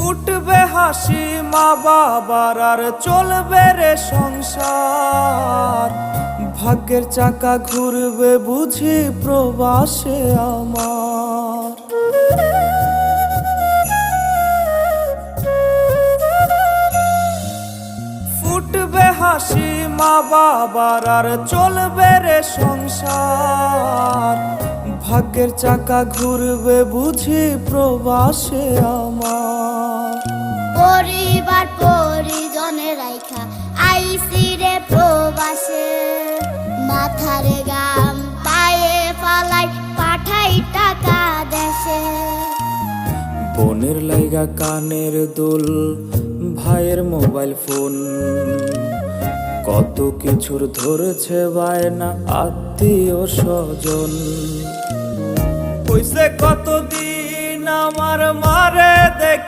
ফুটবে হাসি মা বাবার আর চলবে রে সংসার। ভাগ্যের চাকা ঘুরবে বুঝি প্রবাসে আমার। ফুটবে হাসি মা বাবার আর চলবে রে সংসার। ভাগ্যের চাকা ঘুরবে বুঝি প্রবাসে আমার। পরিবার পরিজনে রাইখা আইসি রে প্রবাসে, মাথারে গাম পায়ে ফালাই পাঠাই টাকা দেশে। বোনের লাইগা কানের দুল, ভাইয়ের মোবাইল ফোন, কত কিছুর ধরেছে বায়না আত্মীয় স্বজন। কইছে কতদিন আমার মারে দেখ